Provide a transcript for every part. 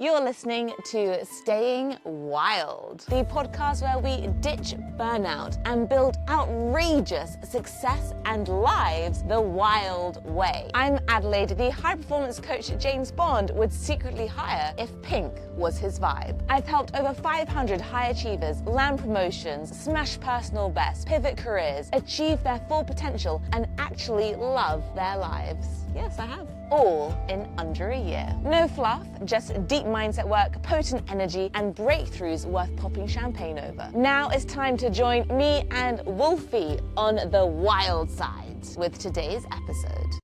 You're listening to Staying Wild, the podcast where we ditch burnout and build outrageous success and lives the wild way. I'm Adelaide, the high-performance coach James Bond would secretly hire if pink was his vibe. I've helped over 500 high achievers land promotions, smash personal bests, pivot careers, achieve their full potential, and actually love their lives. Yes, I have. All in under a year. No fluff, just deep mindset work, potent energy, and breakthroughs worth popping champagne over. Now it's time to join me and Wolfie on the wild side with today's episode.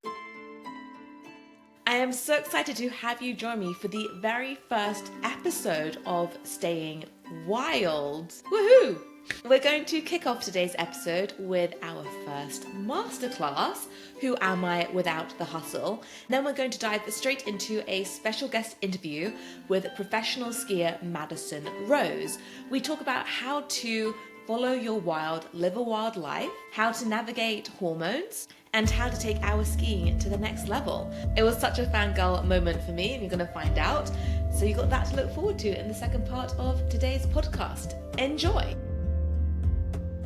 I am so excited to have you join me for the very first episode of Staying Wild. Woohoo! We're going to kick off today's episode with our first masterclass, Who Am I Without the Hustle? Then we're going to dive straight into a special guest interview with professional skier Madison Rose. We talk about how to follow your wild, live a wild life, how to navigate hormones, and how to take our skiing to the next level. It was such a fangirl moment for me, and you're going to find out. So you've got that to look forward to in the second part of today's podcast. Enjoy!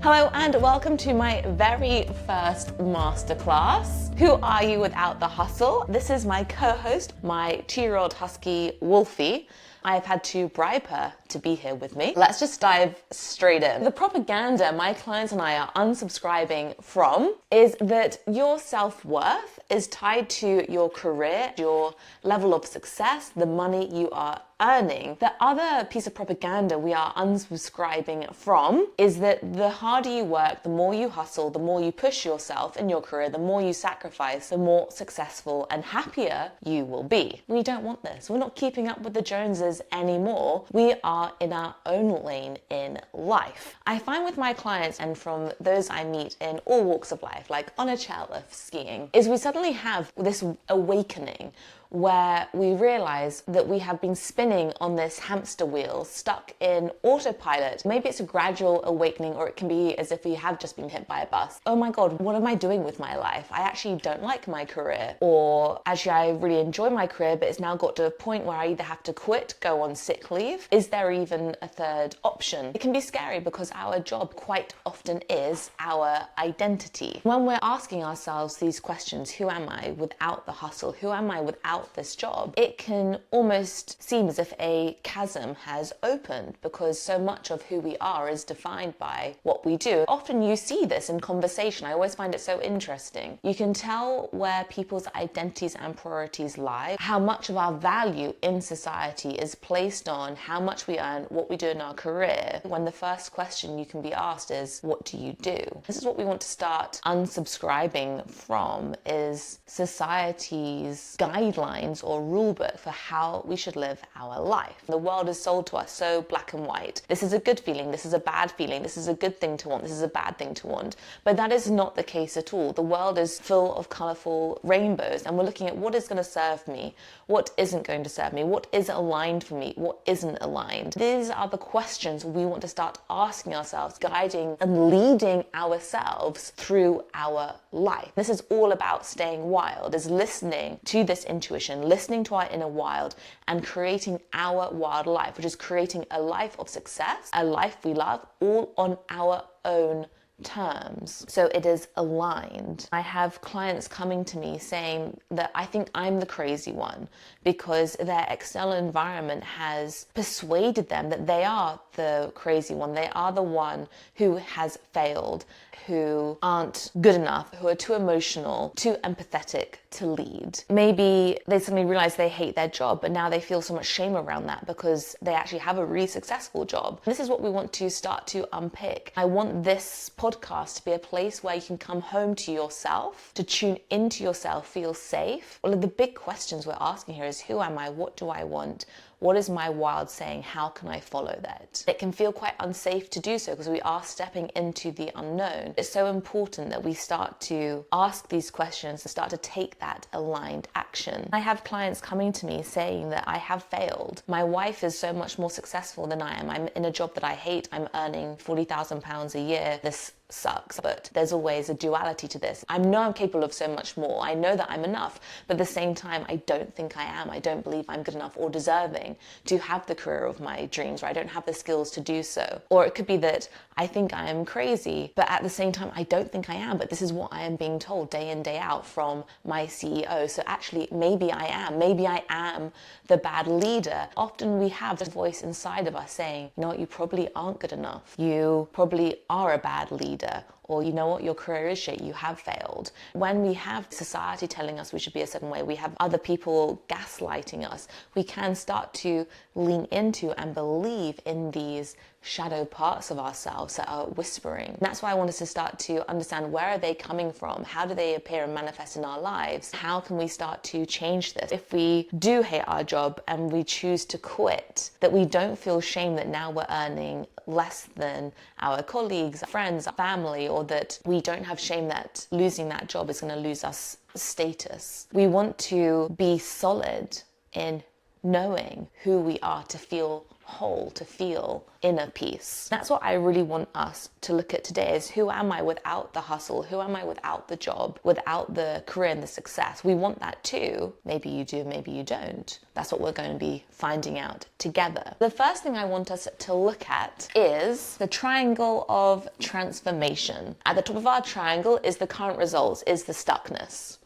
Hello and welcome to my very first masterclass. Who are you without the hustle? This is my co-host, my 2-year-old husky Wolfie. I've had to bribe her to be here with me. Let's just dive straight in. The propaganda my clients and I are unsubscribing from is that your self-worth is tied to your career, your level of success, the money you are earning. The other piece of propaganda we are unsubscribing from is that the harder you work, the more you hustle, the more you push yourself in your career, the more you sacrifice, the more successful and happier you will be. We don't want this. We're not keeping up with the Joneses anymore. We are in our own lane in life. I find with my clients and from those I meet in all walks of life, like on a chairlift skiing, is we suddenly have this awakening where we realize that we have been spinning on this hamster wheel, stuck in autopilot. Maybe it's a gradual awakening, or it can be as if we have just been hit by a bus. Oh my God, what am I doing with my life? I actually don't like my career. Or actually, I really enjoy my career, but it's now got to a point where I either have to quit, go on sick leave. Is there even a third option? It can be scary because our job quite often is our identity. When we're asking ourselves these questions, who am I without the hustle? Who am I without this job? It can almost seem as if a chasm has opened because so much of who we are is defined by what we do. Often you see this in conversation. I always find it so interesting. You can tell where people's identities and priorities lie, how much of our value in society is placed on how much we earn, what we do in our career, when the first question you can be asked is, what do you do? This is what we want to start unsubscribing from, is society's guidelines or rule book for how we should live our life. The world is sold to us so black and white. This is a good feeling, this is a bad feeling, this is a good thing to want, this is a bad thing to want. But that is not the case at all. The world is full of colourful rainbows, and we're looking at what is going to serve me, what isn't going to serve me, what is aligned for me, what isn't aligned. These are the questions we want to start asking ourselves, guiding and leading ourselves through our life. This is all about staying wild, is listening to this intuition, listening to our inner wild, and creating our wild life, which is creating a life of success, a life we love, all on our own terms. So it is aligned. I have clients coming to me saying that I think I'm the crazy one because their external environment has persuaded them that they are the crazy one. They are the one who has failed, who aren't good enough, who are too emotional, too empathetic to lead. Maybe they suddenly realize they hate their job, but now they feel so much shame around that because they actually have a really successful job. This is what we want to start to unpick. I want this podcast to be a place where you can come home to yourself, to tune into yourself, feel safe. One of the big questions we're asking here is, who am I? What do I want? What is my wild saying? How can I follow that? It can feel quite unsafe to do so because we are stepping into the unknown. It's so important that we start to ask these questions, to start to take that aligned action. I have clients coming to me saying that I have failed. My wife is so much more successful than I am. I'm in a job that I hate. I'm earning £40,000 a year. This sucks, but there's always a duality to this. I know I'm capable of so much more. I know that I'm enough, but at the same time, I don't think I am. I don't believe I'm good enough or deserving to have the career of my dreams, or I don't have the skills to do so. Or it could be that I think I am crazy, but at the same time, I don't think I am, but this is what I am being told day in, day out from my CEO. So actually, maybe I am. Maybe I am the bad leader. Often we have this voice inside of us saying, you know what, you probably aren't good enough. You probably are a bad leader. Or you know what, your career is shit, you have failed. When we have society telling us we should be a certain way, we have other people gaslighting us, we can start to lean into and believe in these shadow parts of ourselves that are whispering. And that's why I want us to start to understand, where are they coming from? How do they appear and manifest in our lives? How can we start to change this? If we do hate our job and we choose to quit, that we don't feel shame that now we're earning less than our colleagues, friends, family, or that we don't have shame that losing that job is going to lose us status. We want to be solid in knowing who we are, to feel whole, to feel inner peace. That's what I really want us to look at today, is who am I without the hustle? Who am I without the job, without the career and the success? We want that too. Maybe you do, maybe you don't. That's what we're going to be finding out together. The first thing I want us to look at is the triangle of transformation. At the top of our triangle is the current results, is the stuckness.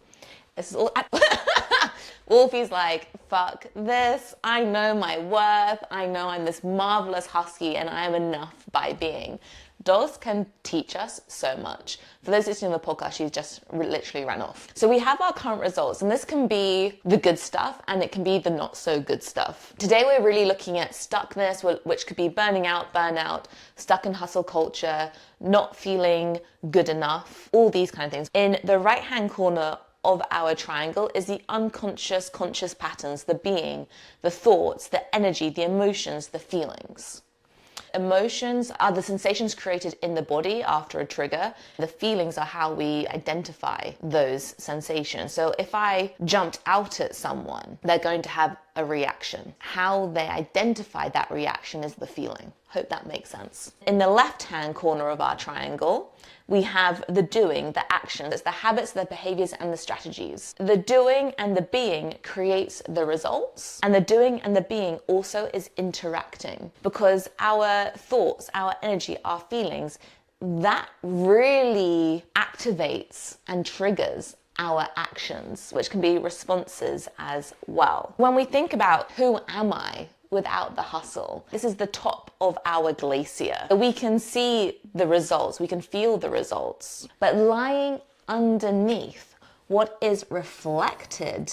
This is all Wolfie's like, fuck this. I know my worth. I know I'm this marvelous husky and I am enough by being. Dogs can teach us so much. For those listening to the podcast, she's just literally ran off. So we have our current results, and this can be the good stuff and it can be the not so good stuff. Today we're really looking at stuckness, which could be burning out, burnout, stuck in hustle culture, not feeling good enough, all these kind of things. In the right-hand corner of our triangle is the unconscious, conscious patterns, the being, the thoughts, the energy, the emotions, the feelings. Emotions are the sensations created in the body after a trigger. The feelings are how we identify those sensations. So if I jumped out at someone, they're going to have a reaction. How they identify that reaction is the feeling. Hope that makes sense. In the left-hand corner of our triangle, we have the doing, the action. It's the habits, the behaviors, and the strategies. The doing and the being creates the results. And the doing and the being also is interacting, because our thoughts, our energy, our feelings, that really activates and triggers our actions, which can be responses as well. When we think about who am I without the hustle, this is the top of our glacier. We can see the results, we can feel the results, but lying underneath what is reflected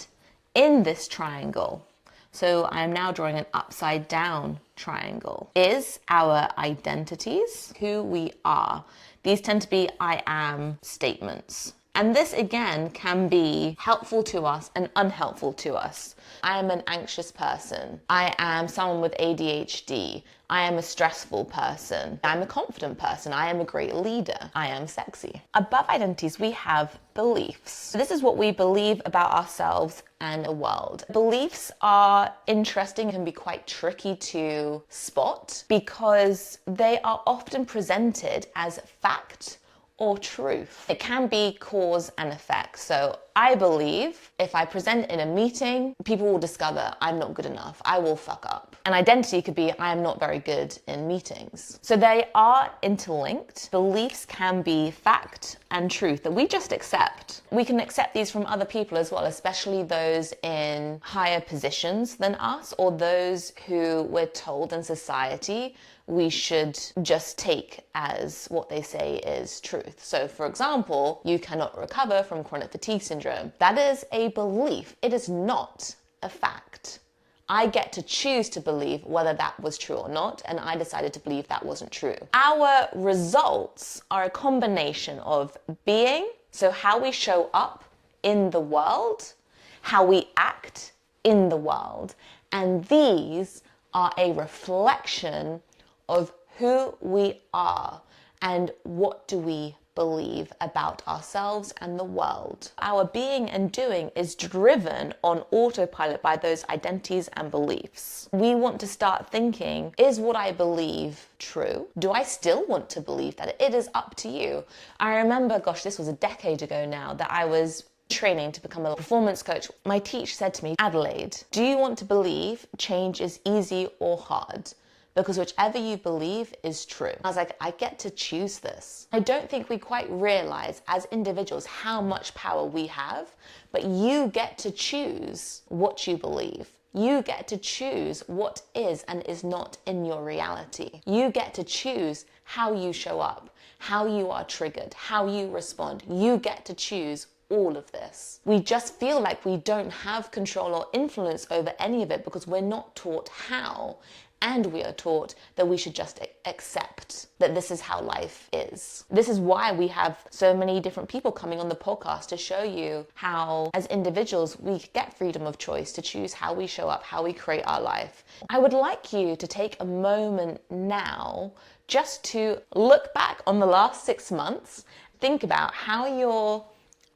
in this triangle, so I am now drawing an upside down triangle, is our identities, who we are. These tend to be I am statements. And this again can be helpful to us and unhelpful to us. I am an anxious person. I am someone with ADHD. I am a stressful person. I'm a confident person. I am a great leader. I am sexy. Above identities, we have beliefs. So this is what we believe about ourselves and the world. Beliefs are interesting and can be quite tricky to spot because they are often presented as fact or truth. It can be cause and effect. So I believe if I present in a meeting, people will discover I'm not good enough. I will fuck up. An identity could be I am not very good in meetings. So they are interlinked. Beliefs can be fact and truth that we just accept. We can accept these from other people as well, especially those in higher positions than us, or those who we're told in society we should just take as what they say is truth. So for example, you cannot recover from chronic fatigue syndrome. That is a belief. It is not a fact. I get to choose to believe whether that was true or not, and I decided to believe that wasn't true. Our results are a combination of being, so how we show up in the world, how we act in the world, and these are a reflection of who we are and what do we believe about ourselves and the world. Our being and doing is driven on autopilot by those identities and beliefs. We want to start thinking, is what I believe true? Do I still want to believe that? It is up to you. I remember, gosh, this was a decade ago now, that I was training to become a performance coach. My teacher said to me, Adelaide, do you want to believe change is easy or hard? Because whichever you believe is true. I was like, I get to choose this. I don't think we quite realize as individuals how much power we have, but you get to choose what you believe. You get to choose what is and is not in your reality. You get to choose how you show up, how you are triggered, how you respond. You get to choose all of this. We just feel like we don't have control or influence over any of it because we're not taught how. And we are taught that we should just accept that this is how life is. This is why we have so many different people coming on the podcast to show you how, as individuals, we get freedom of choice to choose how we show up, how we create our life. I would like you to take a moment now just to look back on the last 6 months, think about how your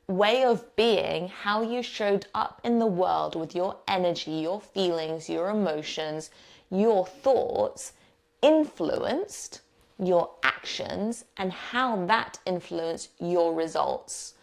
way of being, how you showed up in the world with your energy, your feelings, your emotions, your thoughts influenced your actions and how that influenced your results.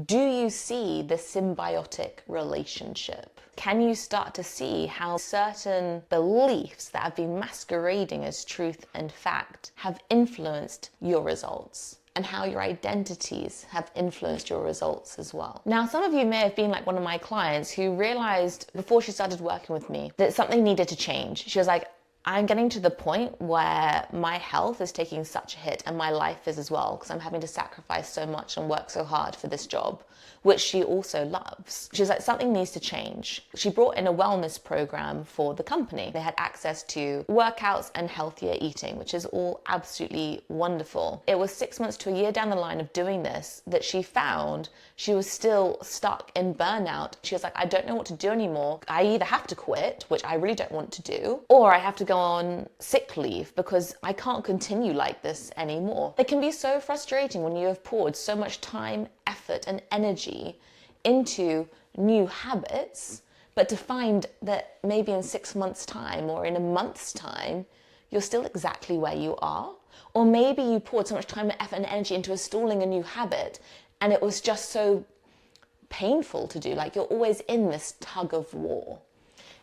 Do you see the symbiotic relationship? Can you start to see how certain beliefs that have been masquerading as truth and fact have influenced your results? And how your identities have influenced your results as well. Now, some of you may have been like one of my clients who realized before she started working with me that something needed to change. She was like, I'm getting to the point where my health is taking such a hit, and my life is as well, because I'm having to sacrifice so much and work so hard for this job, which she also loves. She's like, something needs to change. She brought in a wellness program for the company. They had access to workouts and healthier eating, which is all absolutely wonderful. It was 6 months to a year down the line of doing this that she found she was still stuck in burnout. She was like, I don't know what to do anymore. I either have to quit, which I really don't want to do, or I have to go on sick leave because I can't continue like this anymore. It can be so frustrating when you have poured so much time, effort, and energy into new habits, but to find that maybe in 6 months' time or in a month's time, you're still exactly where you are. Or maybe you poured so much time, effort, and energy into installing a new habit, and it was just so painful to do. Like, you're always in this tug of war.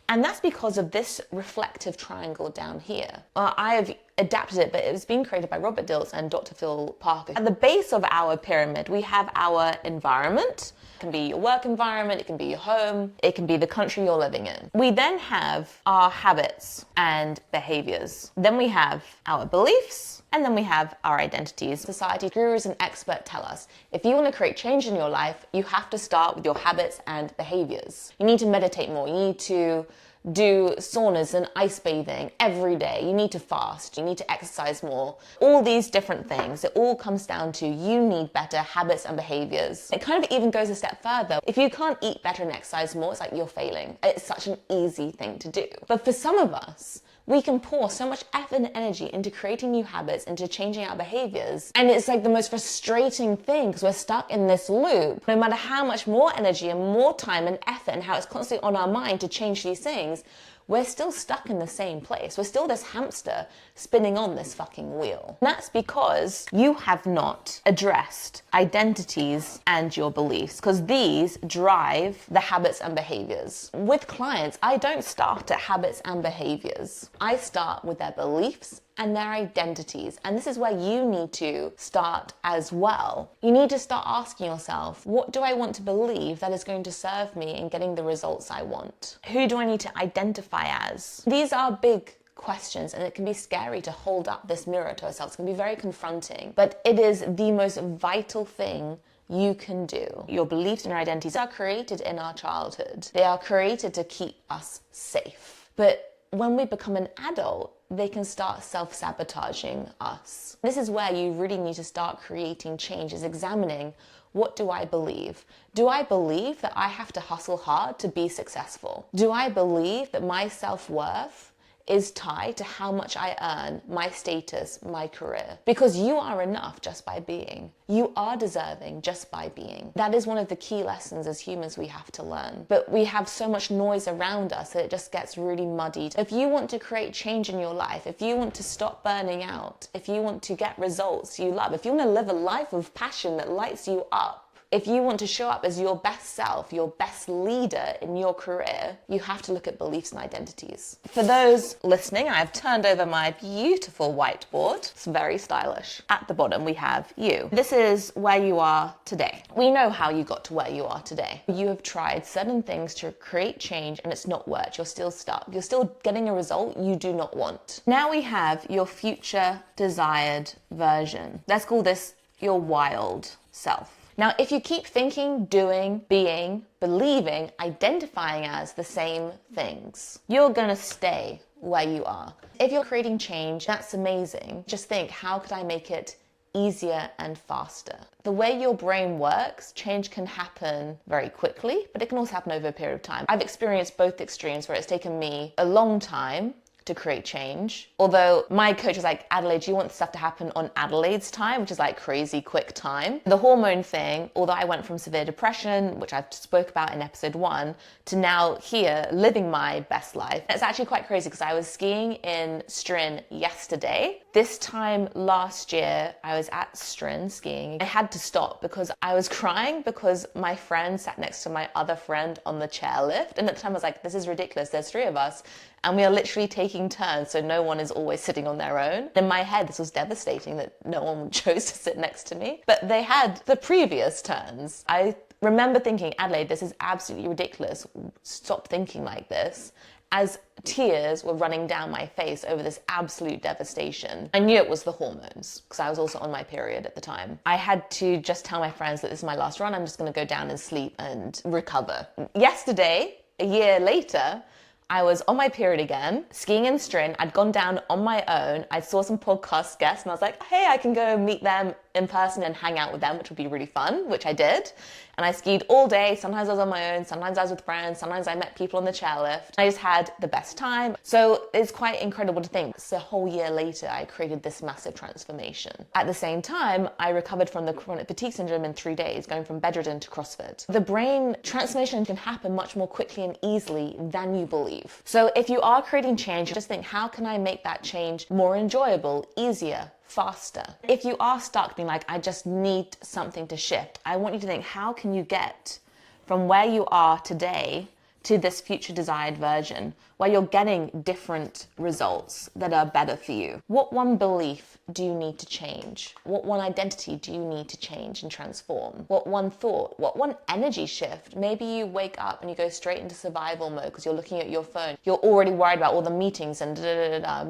And that's because of this reflective triangle down here. I have adapted it, but it was being created by Robert Dilts and Dr. Phil Parker. At the base of our pyramid, we have our environment. It can be your work environment, it can be your home, it can be the country you're living in. We then have our habits and behaviors. Then we have our beliefs, and then we have our identities. Society gurus and experts tell us, if you want to create change in your life, you have to start with your habits and behaviors. You need to meditate more. You need to do saunas and ice bathing every day. You need to fast. You need to exercise more. All these different things. It all comes down to you need better habits and behaviors. It kind of even goes a step further. If you can't eat better and exercise more, it's like you're failing. It's such an easy thing to do. But for some of us, we can pour so much effort and energy into creating new habits, into changing our behaviors. And it's like the most frustrating thing because we're stuck in this loop. No matter how much more energy and more time and effort and how it's constantly on our mind to change these things, we're still stuck in the same place. We're still this hamster spinning on this fucking wheel. And that's because you have not addressed identities and your beliefs, because these drive the habits and behaviors. With clients, I don't start at habits and behaviors. I start with their beliefs and their identities. And this is where you need to start as well. You need to start asking yourself, what do I want to believe that is going to serve me in getting the results I want? Who do I need to identify as? These are big questions, and it can be scary to hold up this mirror to ourselves. It can be very confronting, but it is the most vital thing you can do. Your beliefs and your identities are created in our childhood. They are created to keep us safe. But when we become an adult, they can start self-sabotaging us. This is where you really need to start creating change, is examining, what do I believe? Do I believe that I have to hustle hard to be successful? Do I believe that my self-worth is tied to how much I earn, my status, my career. Because you are enough just by being. You are deserving just by being. That is one of the key lessons as humans we have to learn. But we have so much noise around us that it just gets really muddied. If you want to create change in your life, if you want to stop burning out, if you want to get results you love, if you want to live a life of passion that lights you up, if you want to show up as your best self, your best leader in your career, you have to look at beliefs and identities. For those listening, I've turned over my beautiful whiteboard. It's very stylish. At the bottom, we have you. This is where you are today. We know how you got to where you are today. You have tried certain things to create change and it's not worked. You're still stuck. You're still getting a result you do not want. Now we have your future desired version. Let's call this your wild self. Now, if you keep thinking, doing, being, believing, identifying as the same things, you're gonna stay where you are. If you're creating change, that's amazing. Just think, how could I make it easier and faster? The way your brain works, change can happen very quickly, but it can also happen over a period of time. I've experienced both extremes where it's taken me a long time to create change. Although my coach was like, Adelaide, do you want stuff to happen on Adelaide's time, which is like crazy quick time? The hormone thing, although I went from severe depression, which I spoke about in episode 1, to now here living my best life. It's actually quite crazy because I was skiing in Strin yesterday. This time last year, I was at Strin skiing. I had to stop because I was crying because my friend sat next to my other friend on the chairlift. And at the time I was like, this is ridiculous. There's 3 of us. And we are literally taking turns, so no one is always sitting on their own. In my head, this was devastating that no one chose to sit next to me. But they had the previous turns. I remember thinking, Adelaide, this is absolutely ridiculous. Stop thinking like this. As tears were running down my face over this absolute devastation. I knew it was the hormones because I was also on my period at the time. I had to just tell my friends that this is my last run. I'm just going to go down and sleep and recover. Yesterday, a year later, I was on my period again, skiing in Strin. I'd gone down on my own. I saw some podcast guests and I was like, hey, I can go meet them in person and hang out with them, which would be really fun, which I did. And I skied all day. Sometimes I was on my own, sometimes I was with friends, sometimes I met people on the chairlift. I just had the best time. So it's quite incredible to think it's a whole year later I created this massive transformation. At the same time, I recovered from the chronic fatigue syndrome in 3 days, going from bedridden to CrossFit. The brain transformation can happen much more quickly and easily than you believe. So if you are creating change, just think, how can I make that change more enjoyable, easier, faster? If you are stuck being like, I just need something to shift, I want you to think, how can you get from where you are today to this future desired version where you're getting different results that are better for you? What one belief do you need to change? What one identity do you need to change and transform? What one thought? What one energy shift? Maybe you wake up and you go straight into survival mode because you're looking at your phone. You're already worried about all the meetings and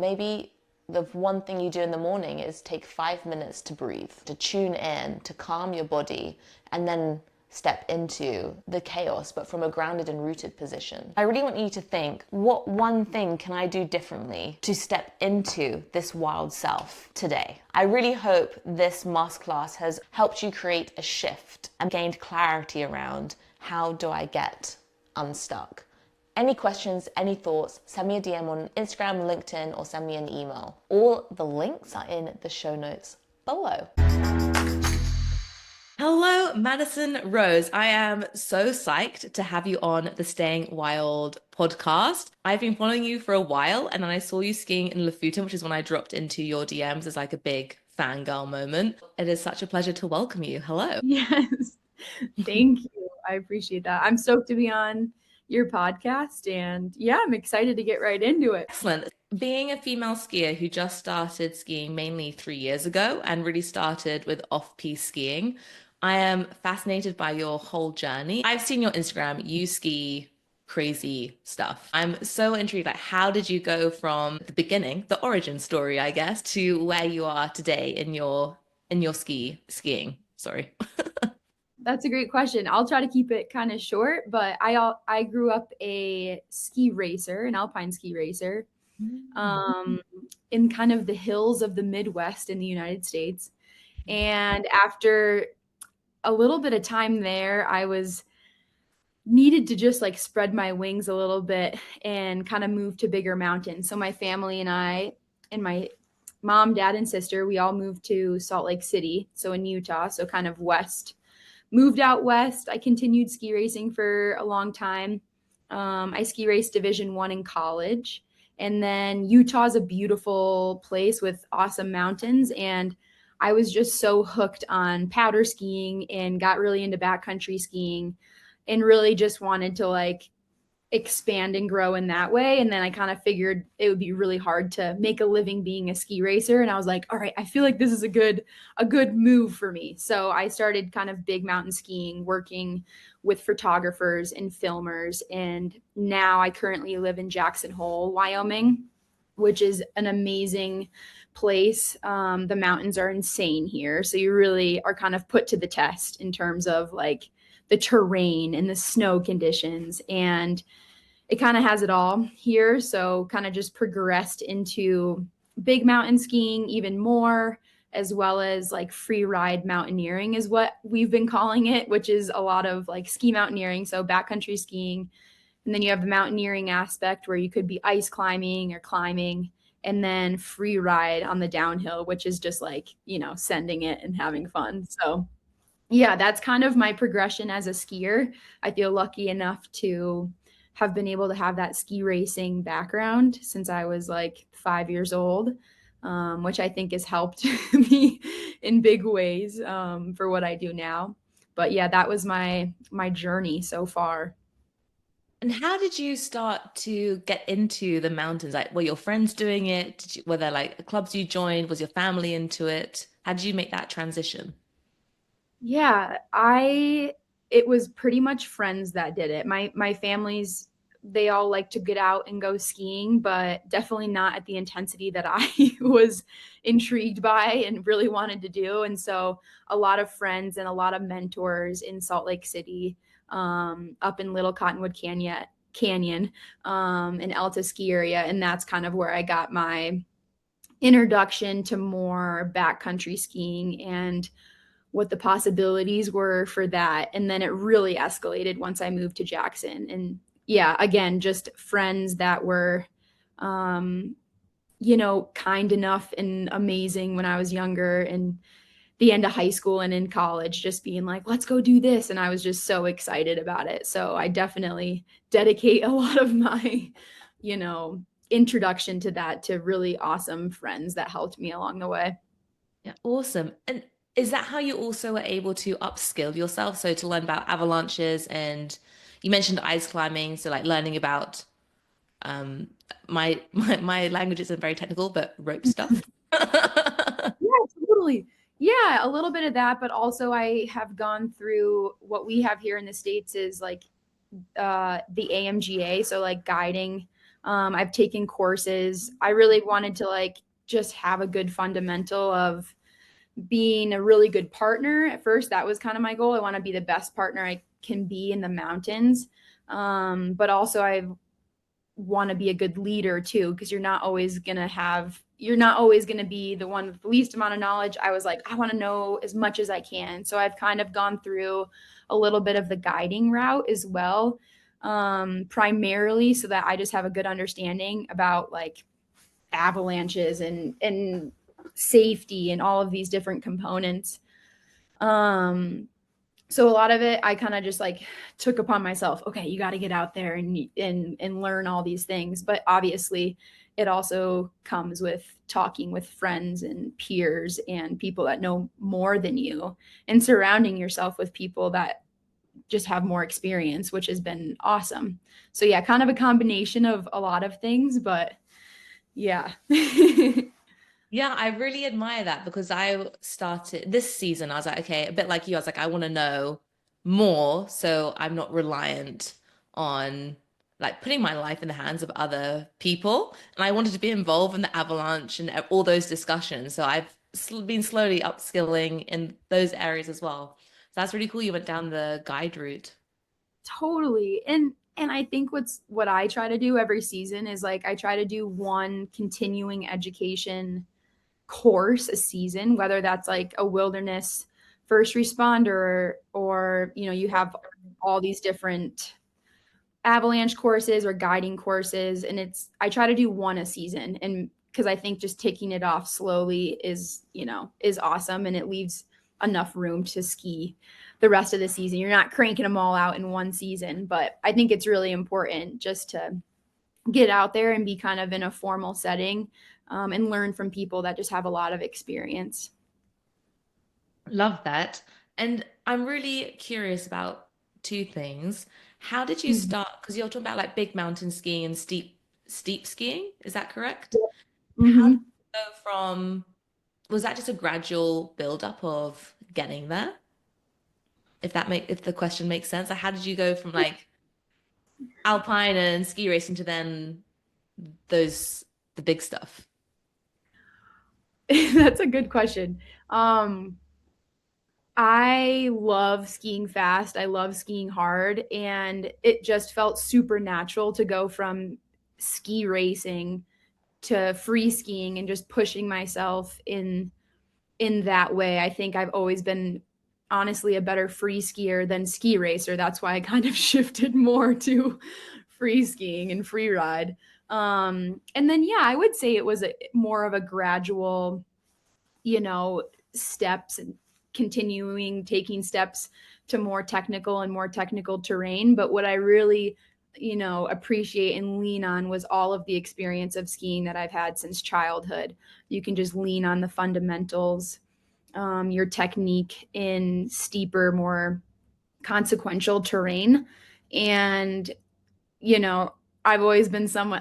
Maybe the one thing you do in the morning is take 5 minutes to breathe, to tune in, to calm your body, and then step into the chaos, but from a grounded and rooted position. I really want you to think, what one thing can I do differently to step into this wild self today? I really hope this masterclass has helped you create a shift and gained clarity around how do I get unstuck. Any questions, any thoughts, send me a DM on Instagram, LinkedIn, or send me an email. All the links are in the show notes below. Hello, Madison Rose. I am so psyched to have you on the Staying Wild podcast. I've been following you for a while, and then I saw you skiing in Lofoten, which is when I dropped into your DMs as like a big fangirl moment. It is such a pleasure to welcome you. Hello. Yes, thank you. I appreciate that. I'm stoked to be on your podcast, and yeah, I'm excited to get right into it. Excellent. Being a female skier who just started skiing mainly 3 years ago and really started with off-piste skiing, I am fascinated by your whole journey. I've seen your Instagram. You ski crazy stuff. I'm so intrigued. Like, how did you go from the beginning, the origin story, I guess, to where you are today in your skiing? Sorry. That's a great question. I'll try to keep it kind of short, but I grew up a ski racer, an alpine ski racer, in kind of the hills of the Midwest in the United States. And after a little bit of time there, I was needed to just like spread my wings a little bit and kind of move to bigger mountains. So my family and I and my mom, dad, and sister, we all moved to Salt Lake City, so in Utah, so kind of west. Moved out west. I continued ski racing for a long time. I ski raced Division I in college. And then Utah is a beautiful place with awesome mountains. And I was just so hooked on powder skiing and got really into backcountry skiing and really just wanted to like expand and grow in that way. And then I kind of figured it would be really hard to make a living being a ski racer. And I was like, all right, I feel like this is a good move for me. So I started kind of big mountain skiing, working with photographers and filmers. And now I currently live in Jackson Hole, Wyoming, which is an amazing place. The mountains are insane here. So you really are kind of put to the test in terms of like the terrain and the snow conditions, and it kind of has it all here. So kind of just progressed into big mountain skiing even more, as well as like free ride mountaineering is what we've been calling it, which is a lot of like ski mountaineering, so backcountry skiing. And then you have the mountaineering aspect where you could be ice climbing or climbing, and then free ride on the downhill, which is just like, sending it and having fun. So yeah, that's kind of my progression as a skier. I feel lucky enough to have been able to have that ski racing background since I was like 5 years old, which I think has helped me in big ways for what I do now. But yeah, that was my journey so far. And how did you start to get into the mountains? Like, were your friends doing it? Were there like clubs you joined? Was your family into it? How did you make that transition? Yeah, it was pretty much friends that did it. My family's they all like to get out and go skiing, but definitely not at the intensity that I was intrigued by and really wanted to do. And so a lot of friends and a lot of mentors in Salt Lake City, up in Little Cottonwood Canyon, in Alta ski area. And that's kind of where I got my introduction to more backcountry skiing and what the possibilities were for that. And then it really escalated once I moved to Jackson. And yeah, again, just friends that were, um, kind enough and amazing when I was younger, and the end of high school and in college, just being like, let's go do this. And I was just so excited about it. So I definitely dedicate a lot of my, introduction to that to really awesome friends that helped me along the way. Yeah, awesome. And is that how you also were able to upskill yourself? So to learn about avalanches, and you mentioned ice climbing, so like learning about um my language isn't very technical, but rope stuff. Yeah, totally. Yeah, a little bit of that, but also I have gone through what we have here in the States is like the AMGA, so like guiding. I've taken courses. I really wanted to like just have a good fundamental of being a really good partner. At first, that was kind of my goal. I want to be the best partner I can be in the mountains. But also I want to be a good leader too, because you're not always going to be the one with the least amount of knowledge. I was like, I want to know as much as I can. So I've kind of gone through a little bit of the guiding route as well, primarily so that I just have a good understanding about like avalanches and safety and all of these different components. So a lot of it I kind of just like took upon myself. Okay, you got to get out there and learn all these things. But obviously, it also comes with talking with friends and peers and people that know more than you, and surrounding yourself with people that just have more experience, which has been awesome. So yeah, kind of a combination of a lot of things, but yeah. Yeah, I really admire that because I started this season. I was like, okay, a bit like you. I was like, I want to know more so I'm not reliant on like putting my life in the hands of other people. And I wanted to be involved in the avalanche and all those discussions. So I've been slowly upskilling in those areas as well. So that's really cool. You went down the guide route. Totally. And I think what I try to do every season is like I try to do one continuing education course a season, whether that's like a wilderness first responder or you have all these different avalanche courses or guiding courses, and I try to do one a season, and because I think just taking it off slowly is awesome, and it leaves enough room to ski the rest of the season. You're not cranking them all out in one season, but I think it's really important just to get out there and be kind of in a formal setting, and learn from people that just have a lot of experience. Love that. And I'm really curious about two things. How did you start? Because you're talking about like big mountain skiing and steep skiing. Is that correct? How did Mm-hmm. you go from, was that just a gradual build up of getting there? If the question makes sense. Like how did you go from like alpine and ski racing to then those the big stuff? That's a good question. Um, I love skiing fast. I love skiing hard. And it just felt super natural to go from ski racing to free skiing and just pushing myself in that way. I think I've always been honestly a better free skier than ski racer. That's why I kind of shifted more to free skiing and free ride. And then, yeah, I would say it was more of a gradual, steps and continuing taking steps to more technical terrain. But what I really, appreciate and lean on was all of the experience of skiing that I've had since childhood. You can just lean on the fundamentals, your technique in steeper, more consequential terrain. And you know, I've always been someone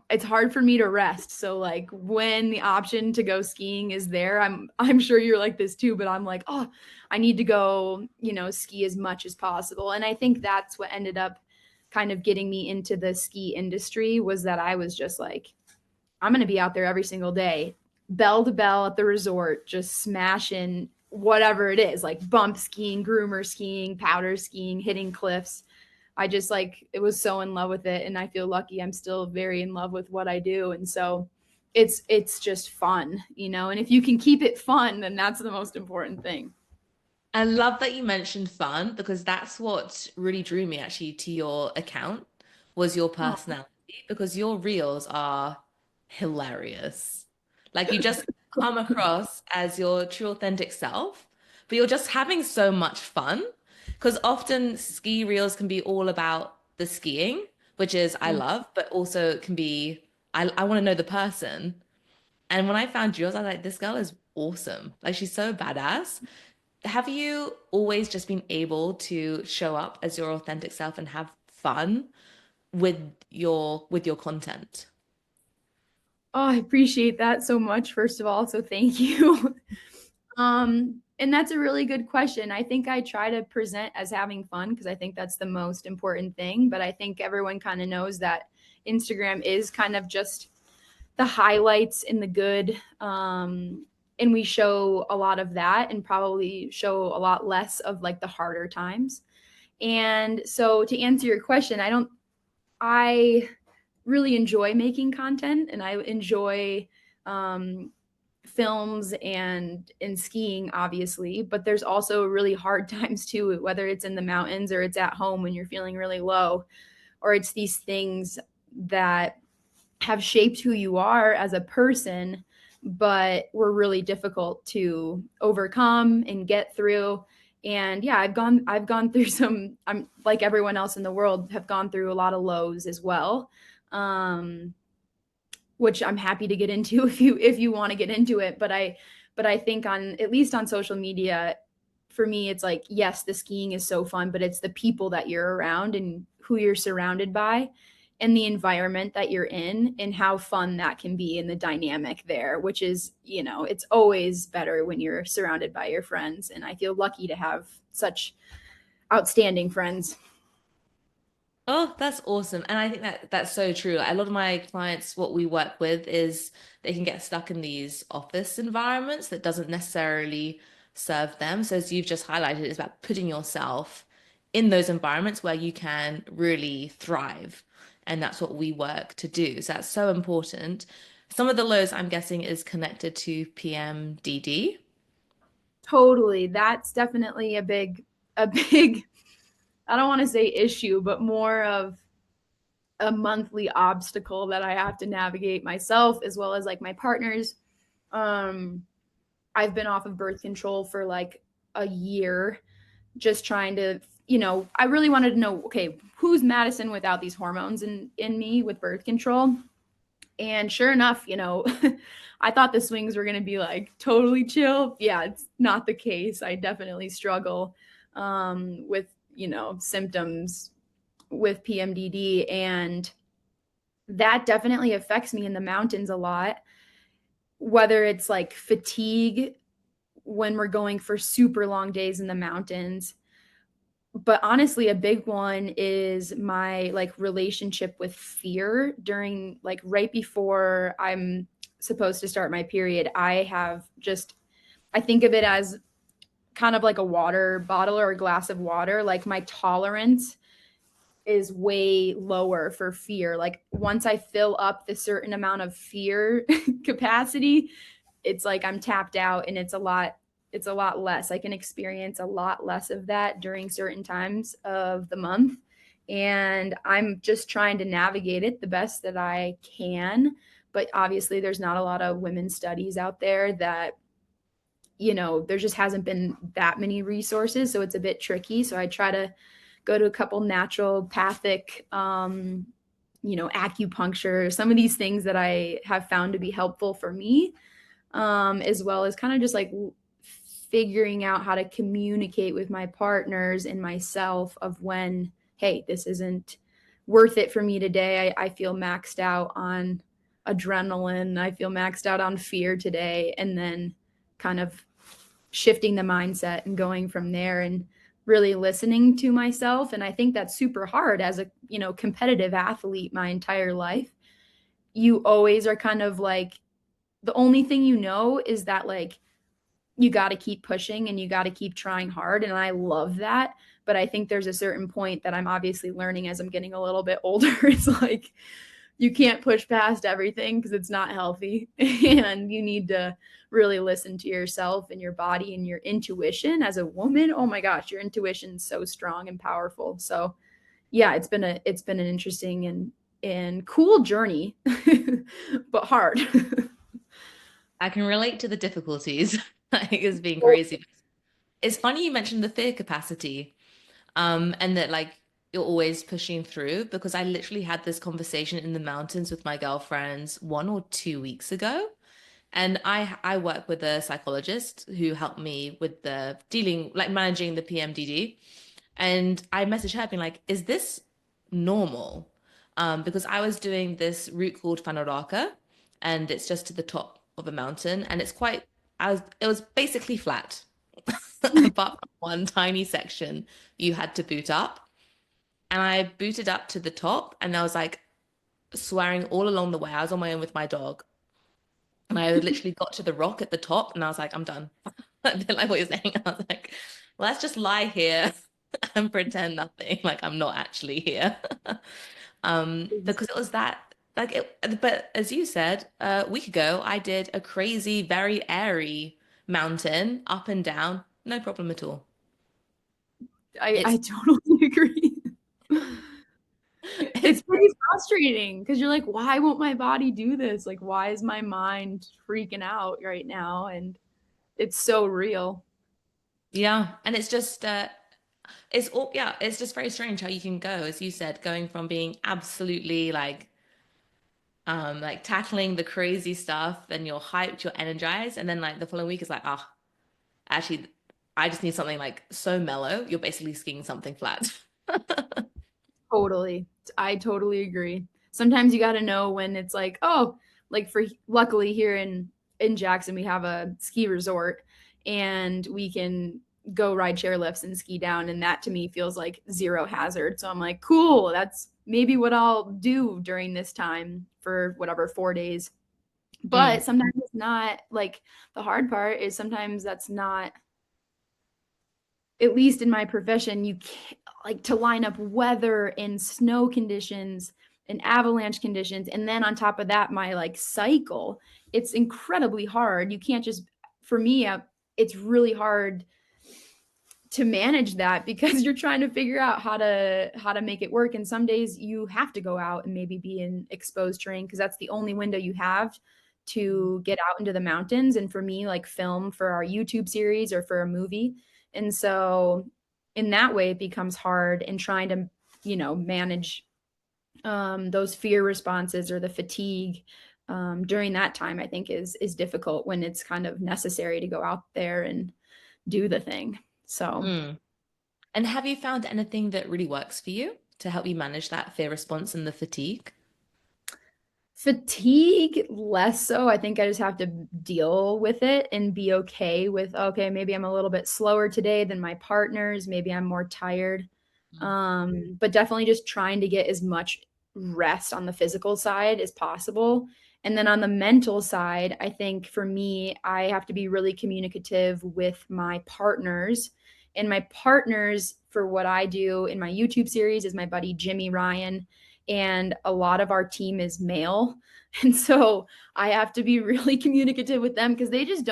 it's hard for me to rest. So like when the option to go skiing is there, I'm sure you're like this too, but I'm like, oh, I need to go, ski as much as possible. And I think that's what ended up kind of getting me into the ski industry, was that I was just like, I'm going to be out there every single day, bell to bell at the resort, just smashing whatever it is, like bump skiing, groomer skiing, powder skiing, hitting cliffs. I just like it was so in love with it, and I feel lucky I'm still very in love with what I do. And so it's just fun, and if you can keep it fun, then that's the most important thing. I love that you mentioned fun because that's what really drew me actually to your account was your Oh, personality because your reels are hilarious. Like you just come across as your true authentic self, but you're just having so much fun because often ski reels can be all about the skiing, which is I love, but also can be I want to know the person. And when I found yours, I was like, this girl is awesome. Like she's so badass. Have you always just been able to show up as your authentic self and have fun with your content? I appreciate that so much, first of all. So thank you. And that's a really good question. I think I try to present as having fun because I think that's the most important thing. But I think everyone kind of knows that Instagram is kind of just the highlights and the good. And we show a lot of that and probably show a lot less of like the harder times. And so to answer your question, I really enjoy making content, and I enjoy um, films and in skiing, obviously, but there's also really hard times too, whether it's in the mountains or it's at home when you're feeling really low, or it's these things that have shaped who you are as a person, but were really difficult to overcome and get through. And yeah, I've gone through some, I'm like everyone else in the world, have gone through a lot of lows as well. Um, which I'm happy to get into if you want to get into it. But I think on at least on social media, for me, it's like, yes, the skiing is so fun, but it's the people that you're around and who you're surrounded by and the environment that you're in and how fun that can be and the dynamic there, which is, it's always better when you're surrounded by your friends. And I feel lucky to have such outstanding friends. Oh, that's awesome. And I think that that's so true. Like, a lot of my clients, what we work with is they can get stuck in these office environments that doesn't necessarily serve them. So as you've just highlighted, it's about putting yourself in those environments where you can really thrive. And that's what we work to do. So that's so important. Some of the lows I'm guessing is connected to PMDD. Totally. That's definitely a big I don't want to say issue, but more of a monthly obstacle that I have to navigate myself as well as like my partners. Um, I've been off of birth control for like a year, just trying to, I really wanted to know, okay, who's Madison without these hormones in me with birth control? And sure enough, I thought the swings were going to be like totally chill. Yeah, it's not the case. I definitely struggle with, symptoms with PMDD. And that definitely affects me in the mountains a lot, whether it's like fatigue when we're going for super long days in the mountains. But honestly, a big one is my like relationship with fear during like right before I'm supposed to start my period. I think of it as kind of like a water bottle or a glass of water. Like my tolerance is way lower for fear. Like once I fill up the certain amount of fear capacity, it's like I'm tapped out, and it's a lot less. I can experience a lot less of that during certain times of the month. And I'm just trying to navigate it the best that I can. But obviously, there's not a lot of women's studies out there that, there just hasn't been that many resources. So it's a bit tricky. So I try to go to a couple naturopathic, acupuncture, some of these things that I have found to be helpful for me, as well as kind of just like figuring out how to communicate with my partners and myself of when, hey, this isn't worth it for me today. I feel maxed out on adrenaline. I feel maxed out on fear today. And then kind of shifting the mindset and going from there and really listening to myself. And I think that's super hard as a, competitive athlete my entire life. You always are kind of like, the only thing is that like you got to keep pushing and you got to keep trying hard. And I love that. But I think there's a certain point that I'm obviously learning as I'm getting a little bit older. It's like you can't push past everything because it's not healthy. And you need to really listen to yourself and your body and your intuition as a woman. Oh my gosh, your intuition's so strong and powerful. So yeah, it's been an interesting and cool journey, but hard. I can relate to the difficulties. Like it's being crazy. It's funny you mentioned the fear capacity, and that like you're always pushing through because I literally had this conversation in the mountains with my girlfriends 1 or 2 weeks ago. And I work with a psychologist who helped me with the dealing, like managing the PMDD. And I messaged her being like, is this normal? Because I was doing this route called Panoraka, and it's just to the top of a mountain, and it was basically flat, apart from one tiny section you had to boot up. And I booted up to the top, and I was like swearing all along the way. I was on my own with my dog, and I literally got to the rock at the top, and I was like, I'm done. A bit like what you're saying. I was like, well, let's just lie here and pretend nothing, like I'm not actually here. Because it was that, but as you said, a week ago, I did a crazy, very airy mountain up and down, no problem at all. I It's, totally agree. it's It's pretty frustrating because you're like, why won't my body do this? Like, why is my mind freaking out right now? And it's so real. yeah, and it's just, it's all, yeah, it's just very strange how you can go, as you said, going from being absolutely like tackling the crazy stuff, then you're hyped, you're energized, and then like the following week is like, ah, actually, I just need something like so mellow. You're basically skiing something flat. Totally. I totally agree. Sometimes you got to know when it's like, oh, like for luckily here in Jackson we have a ski resort and we can go ride chairlifts and ski down, and that to me feels like zero hazard. So I'm like, cool, that's maybe what I'll do during this time for whatever 4 days. Mm, But sometimes it's not. Like the hard part is sometimes that's not, at least in my profession, you can't, like, to line up weather and snow conditions and avalanche conditions. And then on top of that, my like cycle, it's incredibly hard. You can't just, for me, it's really hard to manage that because you're trying to figure out how to make it work. And some days you have to go out and maybe be in exposed terrain because that's the only window you have to get out into the mountains. And for me, like film for our YouTube series or for a movie. And so in that way, it becomes hard and trying to, manage those fear responses or the fatigue during that time, I think is difficult when it's kind of necessary to go out there and do the thing. So Mm. And have you found anything that really works for you to help you manage that fear response and the fatigue? fatigue, less so. I think I just have to deal with it and be okay with, okay, maybe I'm a little bit slower today than my partners. Maybe I'm more tired. But definitely just trying to get as much rest on the physical side as possible. And then on the mental side, I think for me, I have to be really communicative with my partners. And my partners for what I do in my YouTube series is my buddy Jimmy Ryan. And a lot of our team is male. And so I have to be really communicative with them because they just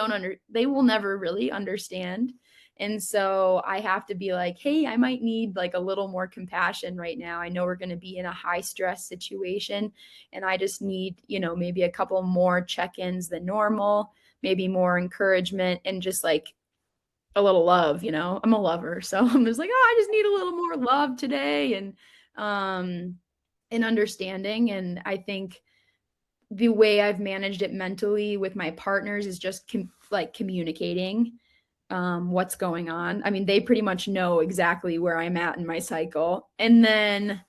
they will never really understand. And so I have to be like, hey, I might need like a little more compassion right now. I know we're going to be in a high stress situation and I just need, maybe a couple more check-ins than normal, maybe more encouragement and just like a little love, I'm a lover. So I'm just like, oh, I just need a little more love today and understanding. And I think the way I've managed it mentally with my partners is just like communicating what's going on. I mean, they pretty much know exactly where I'm at in my cycle. And then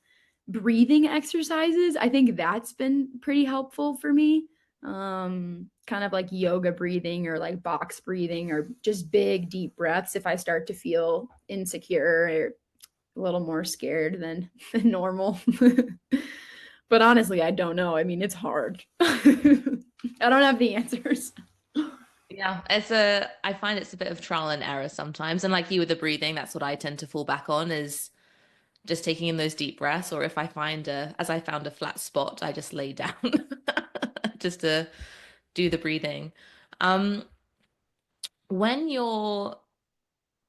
breathing exercises, I think that's been pretty helpful for me. Kind of like yoga breathing or like box breathing or just big, deep breaths if I start to feel insecure or a little more scared than normal. But honestly, I don't know. I mean, it's hard. I don't have the answers. Yeah, I find it's a bit of trial and error sometimes. And like you with the breathing, that's what I tend to fall back on is just taking in those deep breaths. Or if I as I found a flat spot, I just lay down just to do the breathing. Um, when you're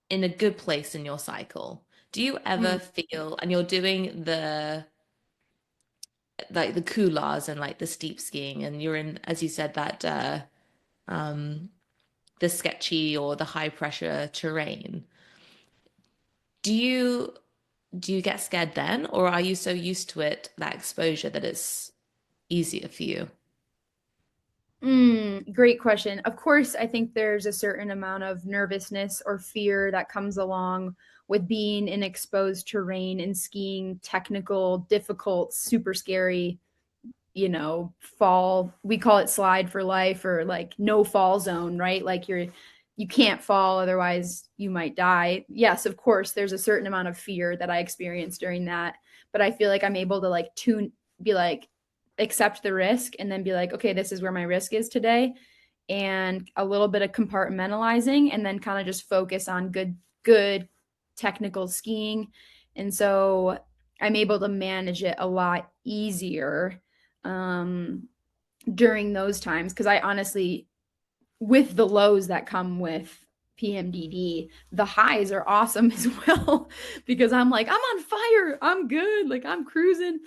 in a good place in your cycle, do you ever Mm. feel, and you're doing like the couloirs and like the steep skiing, and you're in, as you said, that um the sketchy or the high pressure terrain. Do you do you get scared then, or are you so used to it, that exposure, that it's easier for you? Great question. Of course, I think there's a certain amount of nervousness or fear that comes along with being in exposed terrain and skiing technical, difficult, super scary, fall. We call it slide for life or like no fall zone, right? Like you can't fall, otherwise you might die. Yes, of course, there's a certain amount of fear that I experienced during that, but I feel like I'm able to like be like, accept the risk and then be like, okay, this is where my risk is today. And a little bit of compartmentalizing and then kind of just focus on good technical skiing. And so I'm able to manage it a lot easier um, during those times because I honestly, with the lows that come with PMDD, the highs are awesome as well because I'm like, I'm on fire, I'm good, like I'm cruising,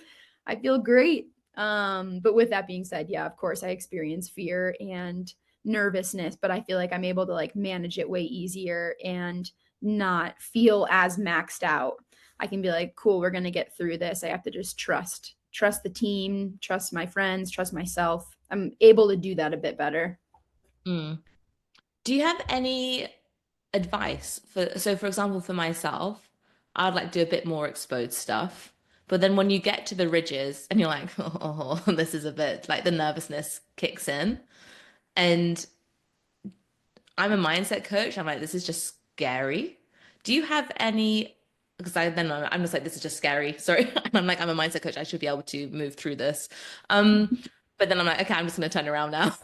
I feel great. But with that being said, yeah, of course, I experience fear and nervousness, but I feel like I'm able to like manage it way easier and not feel as maxed out. I can be like, cool, we're gonna get through this. I have to just trust the team, trust my friends, trust myself. I'm able to do that a bit better. Mm. Do you have any advice for example, for myself, I'd like to do a bit more exposed stuff. But then when you get to the ridges and you're like, oh, this is a bit like the nervousness kicks in. And I'm a mindset coach. I'm like, this is just scary. Do you have any? Because I'm just like, this is just scary. Sorry. And I'm like, I'm a mindset coach. I should be able to move through this. But then I'm like, okay, I'm just gonna turn around now.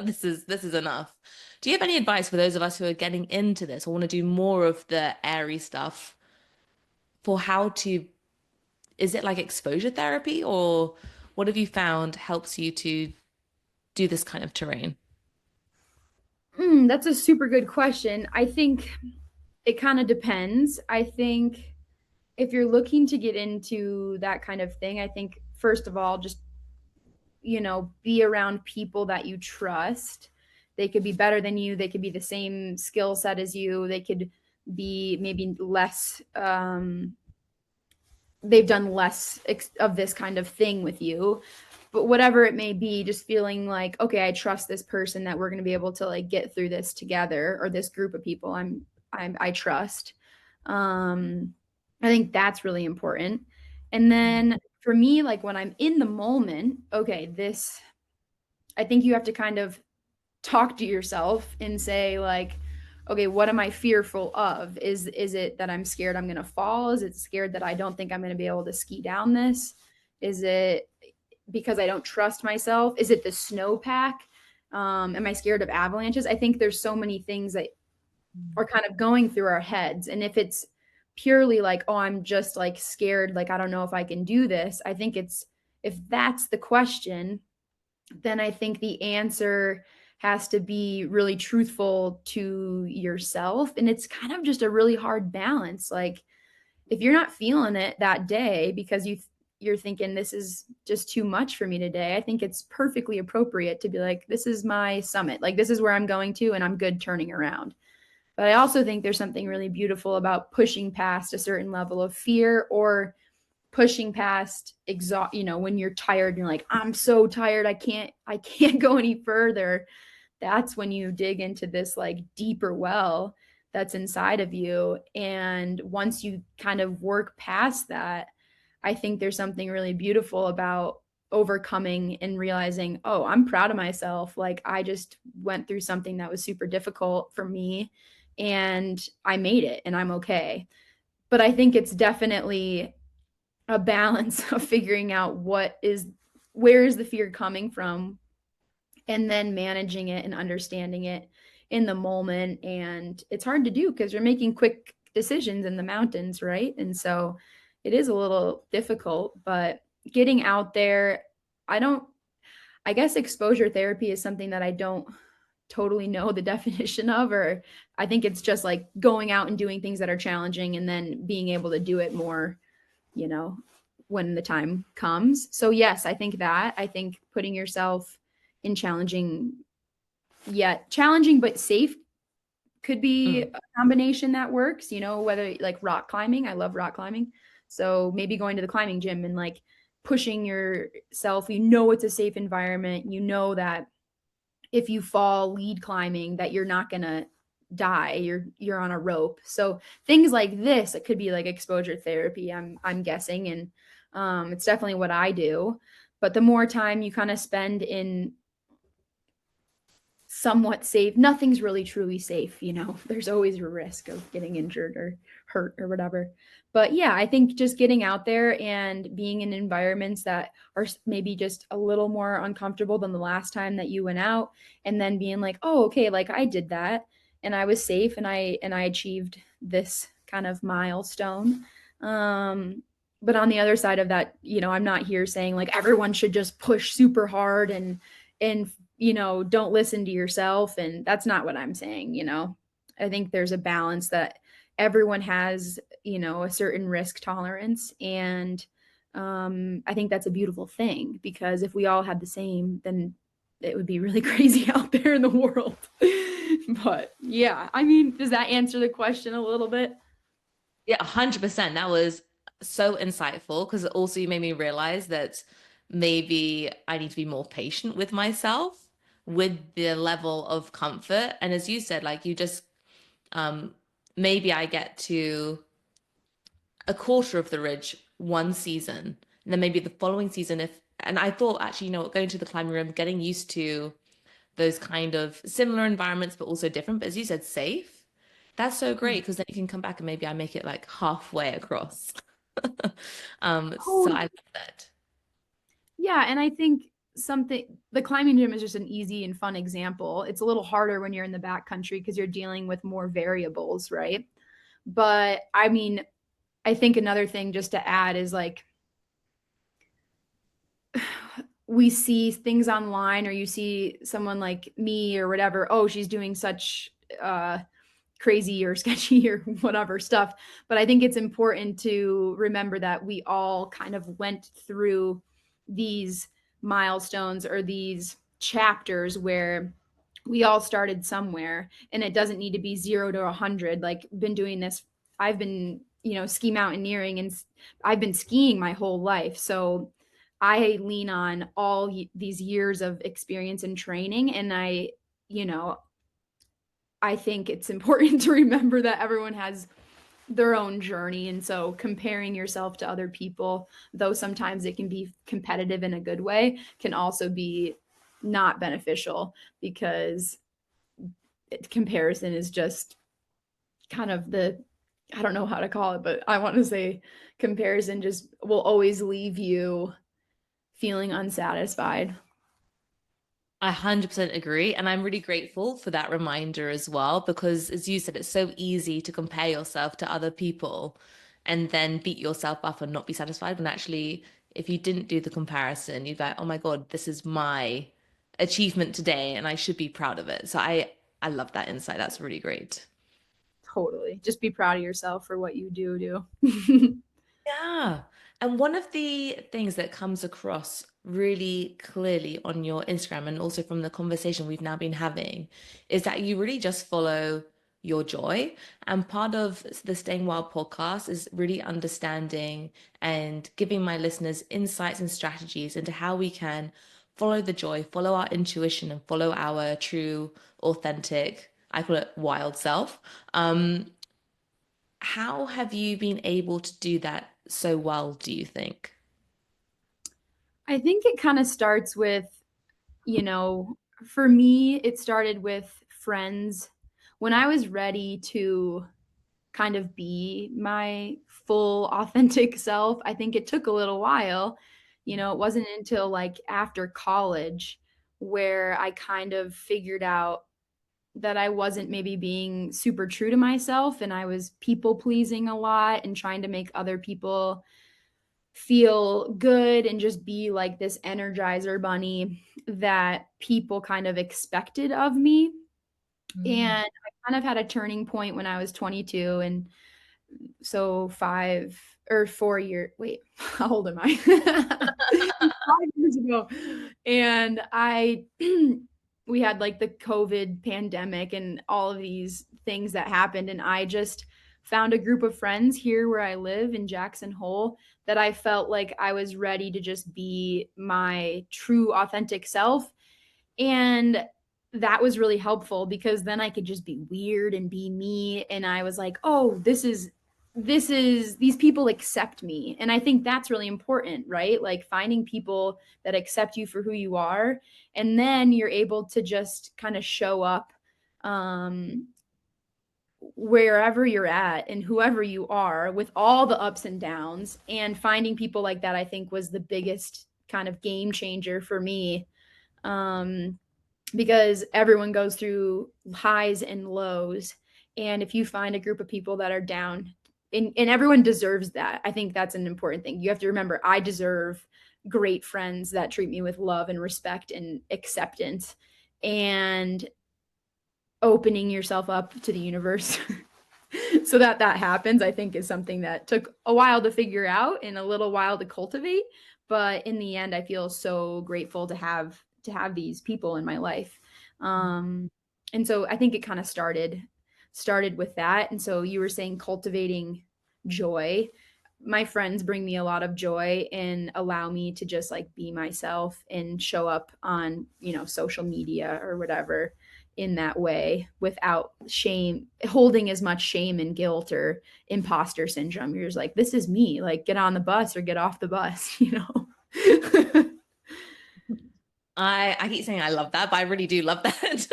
This is enough. Do you have any advice for those of us who are getting into this or want to do more of the airy stuff for how to, is it like exposure therapy, or what have you found helps you to do this kind of terrain? That's a super good question. I think it kind of depends. I think if you're looking to get into that kind of thing, I think first of all, just, be around people that you trust. They could be better than you, they could be the same skill set as you, they could be maybe less, they've done less of this kind of thing with you. But whatever it may be, just feeling like, okay, I trust this person that we're going to be able to like get through this together, or this group of people I trust. Um, I think that's really important. And then for me, like when I'm in the moment, okay, I think you have to kind of talk to yourself and say like, okay, what am I fearful of? Is it that I'm scared I'm going to fall? Is it scared that I don't think I'm going to be able to ski down this? Is it because I don't trust myself? Is it the snowpack? Am I scared of avalanches? I think there's so many things that are kind of going through our heads. And if it's purely like, oh, I'm just like scared, like I don't know if I can do this, I think if that's the question, then I think the answer has to be really truthful to yourself. And it's kind of just a really hard balance. Like if you're not feeling it that day because you're thinking this is just too much for me today, I think it's perfectly appropriate to be like, this is my summit. Like this is where I'm going to, and I'm good turning around. But I also think there's something really beautiful about pushing past a certain level of fear, or pushing past when you're tired and you're like, I'm so tired, I can't go any further. That's when you dig into this like deeper well that's inside of you. And once you kind of work past that, I think there's something really beautiful about overcoming and realizing, oh, I'm proud of myself. Like I just went through something that was super difficult for me and I made it and I'm okay. But I think it's definitely a balance of figuring out where is the fear coming from, and then managing it and understanding it in the moment. And it's hard to do because you're making quick decisions in the mountains, right? And so it is a little difficult, but getting out there, I guess exposure therapy is something that I don't totally know the definition of, or I think it's just like going out and doing things that are challenging and then being able to do it more, you know, when the time comes. So yes, I think putting yourself in challenging but safe could be a combination that works, whether like rock climbing. I love rock climbing. So maybe going to the climbing gym and like pushing yourself, it's a safe environment, that if you fall lead climbing that you're not going to die, you're on a rope. So things like this, it could be like exposure therapy, I'm guessing. And it's definitely what I do. But the more time you kind of spend in somewhat safe, nothing's really truly safe, there's always a risk of getting injured or hurt or whatever. But yeah, I think just getting out there and being in environments that are maybe just a little more uncomfortable than the last time that you went out, and then being like, oh, okay, like I did that and I was safe and I achieved this kind of milestone. But on the other side of that, I'm not here saying like everyone should just push super hard and don't listen to yourself. And that's not what I'm saying. I think there's a balance that everyone has, a certain risk tolerance. And I think that's a beautiful thing, because if we all had the same, then it would be really crazy out there in the world. But yeah, I mean, does that answer the question a little bit? Yeah, 100%. That was so insightful, because also you made me realize that maybe I need to be more patient with myself with the level of comfort. And as you said, like you just maybe I get to a quarter of the ridge one season, and then maybe the following season, and I thought actually, going to the climbing room, getting used to those kind of similar environments, but also different, but as you said, safe. That's so great, because then you can come back and maybe I make it like halfway across. So I love that. Yeah, and I think the climbing gym is just an easy and fun example. It's a little harder when you're in the backcountry because you're dealing with more variables, right? But I mean, I think another thing just to add is like we see things online, or you see someone like me or whatever, oh, she's doing such crazy or sketchy or whatever stuff. But I think it's important to remember that we all kind of went through these milestones or these chapters where we all started somewhere, and it doesn't need to be 0 to 100. Like, been doing this, I've been, ski mountaineering, and I've been skiing my whole life. So I lean on all these years of experience and training. And you know, I think it's important to remember that everyone has their own journey. And so comparing yourself to other people, though sometimes it can be competitive in a good way, can also be not beneficial, because comparison is just kind of I don't know how to call it, but I want to say comparison just will always leave you feeling unsatisfied. I 100% agree. And I'm really grateful for that reminder as well, because as you said, it's so easy to compare yourself to other people and then beat yourself up and not be satisfied. When actually, if you didn't do the comparison, you'd be like, oh my God, this is my achievement today and I should be proud of it. So I love that insight. That's really great. Totally. Just be proud of yourself for what you do. Yeah. And one of the things that comes across really clearly on your Instagram and also from the conversation we've now been having is that you really just follow your joy. And part of the Staying Wild podcast is really understanding and giving my listeners insights and strategies into how we can follow the joy, follow our intuition, and follow our true, authentic, I call it wild self. How have you been able to do that so well, do you think? I think it kind of starts with, you know, for me, it started with friends. When I was ready to kind of be my full authentic self, I think it took a little while. It wasn't until like after college where I kind of figured out that I wasn't maybe being super true to myself, and I was people pleasing a lot and trying to make other people feel good and just be like this energizer bunny that people kind of expected of me. Mm. And I kind of had a turning point when I was 22. And so 5 or 4 years, wait, how old am I? 5 years ago. And we had like the COVID pandemic and all of these things that happened. And I just found a group of friends here where I live in Jackson Hole that I felt like I was ready to just be my true authentic self. And that was really helpful, because then I could just be weird and be me. And I was like, oh, these people accept me. And I think that's really important, right? Like finding people that accept you for who you are. And then you're able to just kind of show up wherever you're at and whoever you are, with all the ups and downs. And finding people like that, I think, was the biggest kind of game changer for me. Because everyone goes through highs and lows. And if you find a group of people that are down, and everyone deserves that, I think that's an important thing. You have to remember, I deserve great friends that treat me with love and respect and acceptance, and opening yourself up to the universe so that happens, I think, is something that took a while to figure out and a little while to cultivate. But in the end, I feel so grateful to have these people in my life. And so I think it kind of started with that. And so you were saying cultivating joy. My friends bring me a lot of joy and allow me to just like be myself and show up on, social media or whatever in that way, without shame, holding as much shame and guilt or imposter syndrome. You're just like, this is me, like get on the bus or get off the bus. I keep saying I love that, but I really do love that.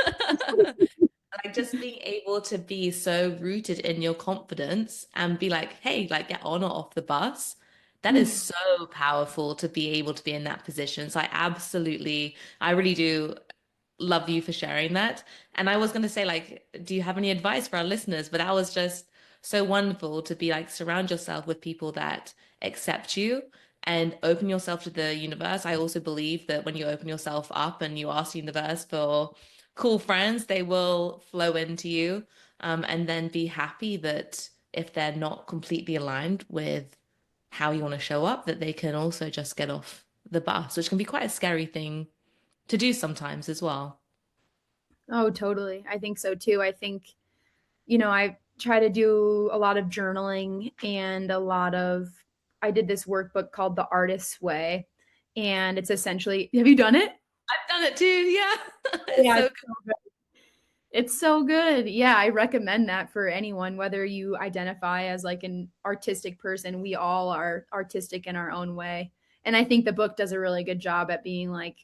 Like just being able to be so rooted in your confidence and be like, hey, like get on or off the bus. That is so powerful to be able to be in that position. So I really do love you for sharing that. And I was going to say, like, do you have any advice for our listeners? But that was just so wonderful to be like, surround yourself with people that accept you and open yourself to the universe. I also believe that when you open yourself up and you ask the universe for cool friends, they will flow into you. and then be happy that if they're not completely aligned with how you want to show up, that they can also just get off the bus, which can be quite a scary thing to do sometimes as well. Oh, totally. I think so too. I think, I try to do a lot of journaling and I did this workbook called The Artist's Way. And it's essentially, have you done it? I've done it too, yeah. It's Yeah, so it's so good. Yeah, I recommend that for anyone, whether you identify as like an artistic person. We all are artistic in our own way. And I think the book does a really good job at being like,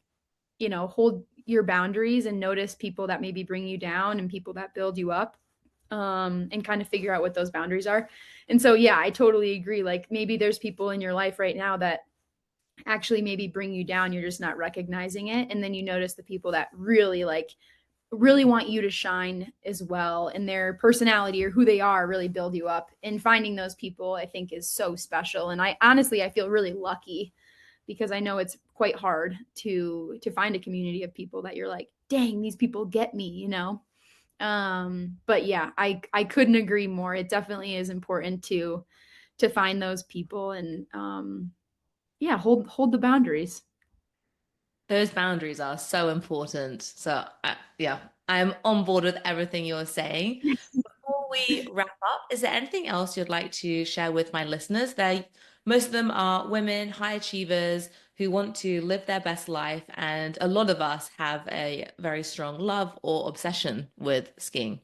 hold your boundaries and notice people that maybe bring you down and people that build you up, and kind of figure out what those boundaries are. And so, yeah, I totally agree. Like maybe there's people in your life right now that actually maybe bring you down. You're just not recognizing it. And then you notice the people that really want you to shine as well, and their personality or who they are really build you up. And finding those people, I think, is so special. And I feel really lucky because I know it's quite hard to find a community of people that you're like, dang, these people get me. But yeah, I couldn't agree more. It definitely is important to find those people and yeah, hold the boundaries. those boundaries are so important. So, yeah, I'm on board with everything you're saying. Before we wrap up, is there anything else you'd like to share with my listeners? Most of them are women, high achievers who want to live their best life, and a lot of us have a very strong love or obsession with skiing.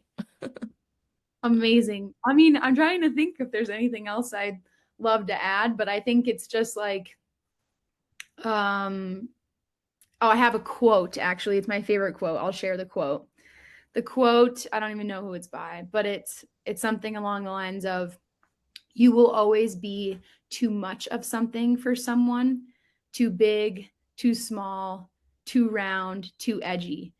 Amazing. I mean, I'm trying to think if there's anything else I'd love to add, but I think it's just like, um, oh, I have a quote actually. It's my favorite quote. I'll share the quote. The quote, I don't even know who it's by, but it's something along the lines of, you will always be too much of something for someone, too big, too small, too round, too edgy.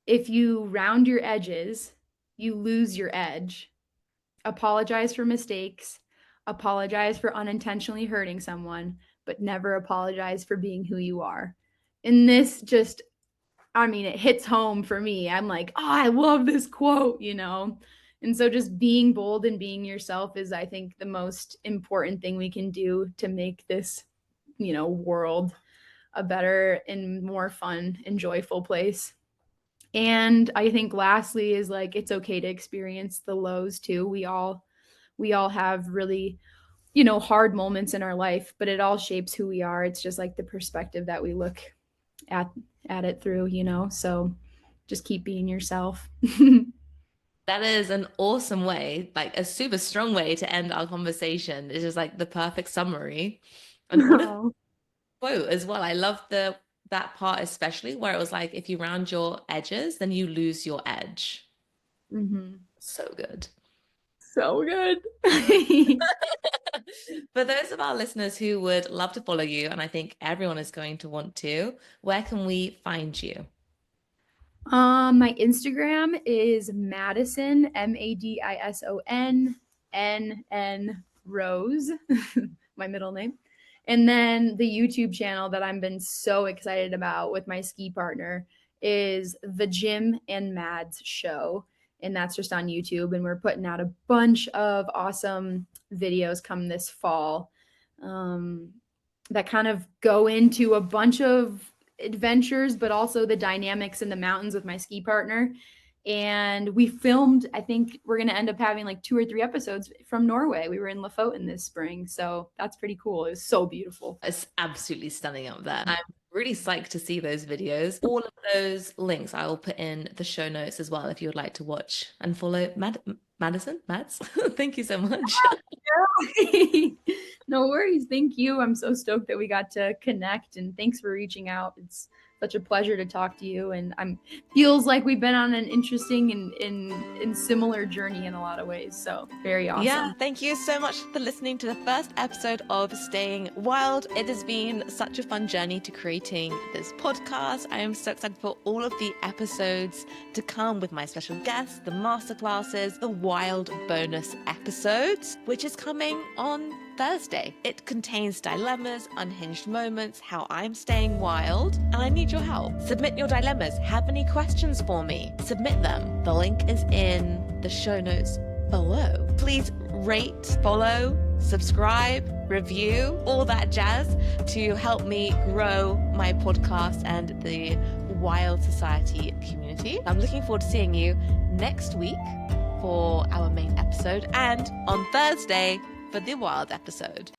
If you round your edges, you lose your edge. Apologize for mistakes, apologize for unintentionally hurting someone, but never apologize for being who you are. And this just, I mean, it hits home for me. I'm like, oh, I love this quote. And so just being bold and being yourself is, I think, the most important thing we can do to make this, world a better and more fun and joyful place. And I think lastly is like, it's okay to experience the lows too. We all have really, hard moments in our life, but it all shapes who we are. It's just like the perspective that we look at it through. So just keep being yourself. That is an awesome way, like a super strong way to end our conversation. It's just like the perfect summary. And what a Oh. quote as well. I love that part especially where it was like if you round your edges, then you lose your edge. Mm-hmm. So good. So good. For those of our listeners who would love to follow you, and I think everyone is going to want to, where can we find you? My Instagram is Madison, MADISON Rose, my middle name. And then the YouTube channel that I've been so excited about with my ski partner is the Jim and Mads Show. And that's just on YouTube. And we're putting out a bunch of awesome videos come this fall, that kind of go into a bunch of adventures, but also the dynamics in the mountains with my ski partner. And we filmed, I think we're going to end up having like 2 or 3 episodes from Norway. We were in Lofoten this spring. So that's pretty cool. It was so beautiful. It's absolutely stunning up there. I'm really psyched to see those videos. All of those links I will put in the show notes as well if you would like to watch and follow Madison, Mads. Thank you so much. No worries. Thank you. I'm so stoked that we got to connect, and thanks for reaching out. It's such a pleasure to talk to you, and feels like we've been on an interesting and similar journey in a lot of ways. So very awesome. Yeah, thank you so much for listening to the first episode of Staying Wild. It has been such a fun journey to creating this podcast. I am so excited for all of the episodes to come with my special guests, the masterclasses, the wild bonus episodes, which is coming on Thursday. It contains dilemmas, unhinged moments, how I'm staying wild, and I need your help. Submit your dilemmas. Have any questions for me? Submit them. The link is in the show notes below. Please rate, follow, subscribe, review, all that jazz to help me grow my podcast and the Wild Society community. I'm looking forward to seeing you next week for our main episode and on Thursday for the Wild episode.